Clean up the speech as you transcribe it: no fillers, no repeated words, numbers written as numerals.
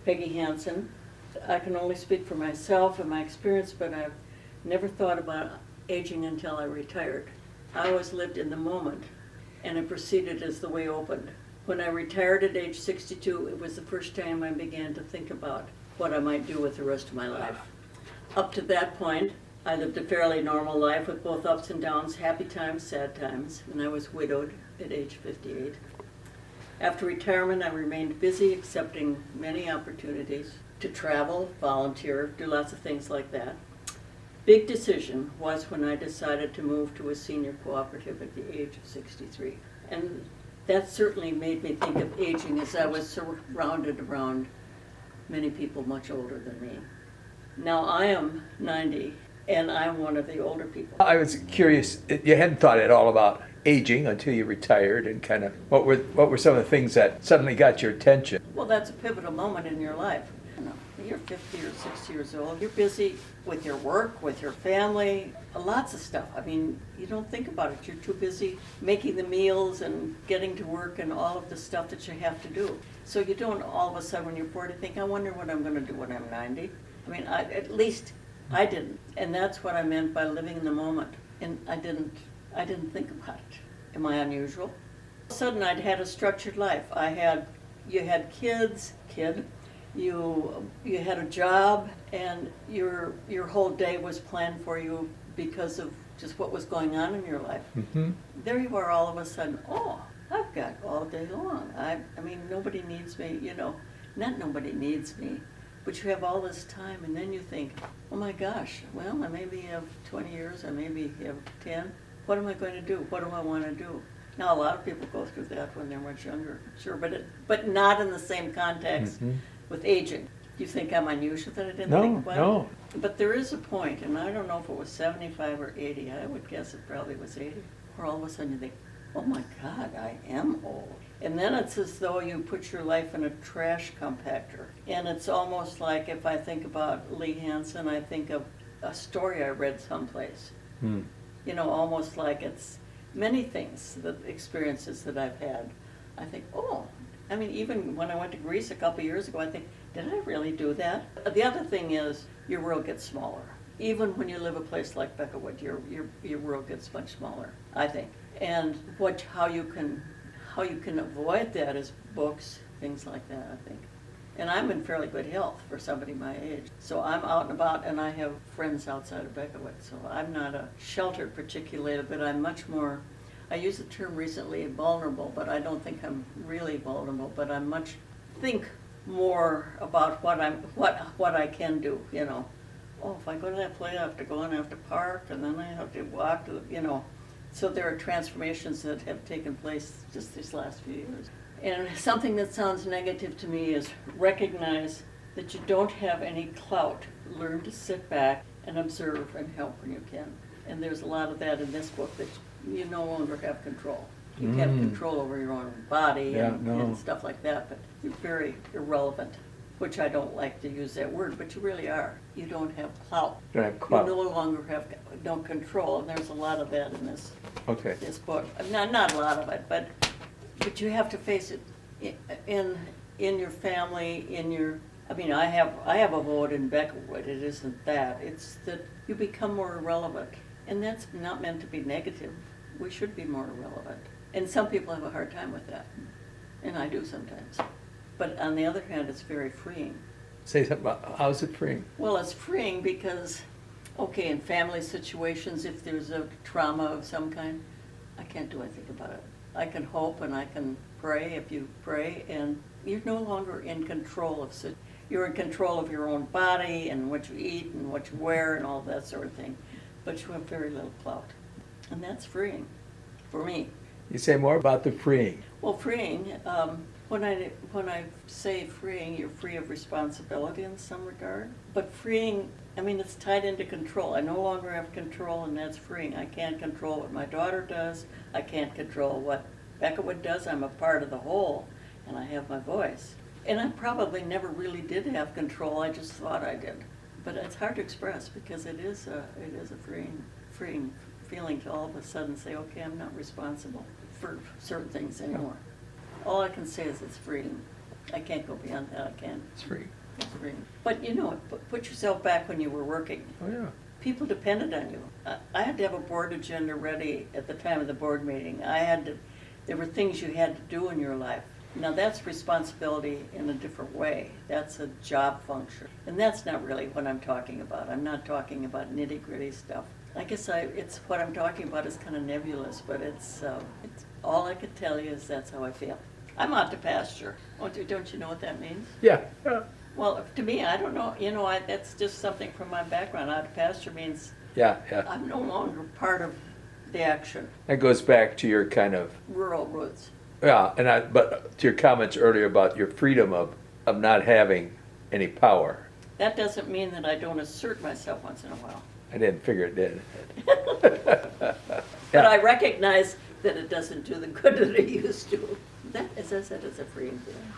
Peggy Hanson. I can only speak for myself and my experience, but I've never thought about aging until I retired. I always lived in the moment, and it proceeded as the way opened. When I retired at age 62, it was the first time I began to think about what I might do with the rest of my life. Up to that point, I lived a fairly normal life with both ups and downs, happy times, sad times, and I was widowed at age 58. After retirement, I remained busy accepting many opportunities to travel, volunteer, do lots of things like that. Big decision was when I decided to move to a senior cooperative at the age of 63. And that certainly made me think of aging as I was surrounded around many people much older than me. Now I am 90 and I'm one of the older people. I was curious, you hadn't thought at all about aging until you retired, and kind of what were some of the things that suddenly got your attention? Well, that's a pivotal moment in your life. You're 50 or 60 years old. You're busy with your work, with your family, lots of stuff. I mean, you don't think about it. You're too busy making the meals and getting to work and all of the stuff that you have to do. So you don't all of a sudden when you're 40 think, I wonder what I'm going to do when I'm 90. I mean, at least I didn't. And that's what I meant by living in the moment. And I didn't think about it. Am I unusual? All of a sudden I'd had a structured life. You had kids, you had a job, and your whole day was planned for you because of just what was going on in your life. Mm-hmm. There you are all of a sudden, oh, I've got all day long. I mean, nobody needs me, not nobody needs me, but you have all this time, and then you think, oh my gosh, well, I maybe have 20 years, I maybe have 10. What am I going to do? What do I want to do? Now, a lot of people go through that when they're much younger, sure, but not in the same context. Mm-hmm. With aging. Do you think I'm unusual that I didn't think about it? No. But there is a point, and I don't know if it was 75 or 80. I would guess it probably was 80. Where all of a sudden you think, oh my God, I am old. And then it's as though you put your life in a trash compactor. And it's almost like if I think about Lee Hanson, I think of a story I read someplace. Almost like it's many things, the experiences that I've had. I think, oh, even when I went to Greece a couple years ago, I think, did I really do that? The other thing is, your world gets smaller. Even when you live a place like Becketwood, your world gets much smaller, I think. And how you can avoid that is books, things like that, I think. And I'm in fairly good health for somebody my age. So I'm out and about, and I have friends outside of Becketwood. So I'm not a sheltered particularly, but I'm much more, I used the term recently, vulnerable, but I don't think I'm really vulnerable, but think more about what I can do, Oh, if I go to that place, I have to go and I have to park, and then I have to walk, So there are transformations that have taken place just these last few years. And something that sounds negative to me is recognize that you don't have any clout. Learn to sit back and observe and help when you can. And there's a lot of that in this book that you no longer have control. You have control over your own body and stuff like that, but you're very irrelevant, which I don't like to use that word, but you really are. You don't have clout. You don't have clout. You no longer have no control, and there's a lot of that in this book. Not a lot of it, but you have to face it in your family, I have a vote in Becketwood. It isn't that. It's that you become more irrelevant. And that's not meant to be negative. We should be more relevant. And some people have a hard time with that. And I do sometimes. But on the other hand, it's very freeing. Say something about, how is it freeing? Well, it's freeing because, in family situations, if there's a trauma of some kind, I can't do anything about it. I can hope and I can pray if you pray, and you're no longer in control of it. You're in control of your own body and what you eat and what you wear and all that sort of thing. But you have very little clout. And that's freeing for me. You say more about the freeing. Well, freeing, when I say freeing, you're free of responsibility in some regard. But freeing, it's tied into control. I no longer have control, and that's freeing. I can't control what my daughter does. I can't control what Becketwood does. I'm a part of the whole, and I have my voice. And I probably never really did have control. I just thought I did. But it's hard to express because it is a freeing feeling to all of a sudden say, okay, I'm not responsible for certain things anymore. All I can say is it's freeing. I can't go beyond that, I can't. It's free. It's free. But you know, put yourself back when you were working. Oh, yeah. People depended on you. I had to have a board agenda ready at the time of the board meeting. There were things you had to do in your life. Now that's responsibility in a different way. That's a job function. And that's not really what I'm talking about. I'm not talking about nitty-gritty stuff. I guess it's what I'm talking about is kind of nebulous, but it's all I could tell you is that's how I feel. I'm out to pasture. Don't you know what that means? Yeah. Well, to me, I don't know. You know, that's just something from my background. Out to pasture means Yeah. I'm no longer part of the action. That goes back to your kind of, Rural roots. yeah, but to your comments earlier about your freedom of not having any power. That doesn't mean that I don't assert myself once in a while. I didn't figure it did. But I recognize that it doesn't do the good that it used to. That, as I said, is a freeing feeling.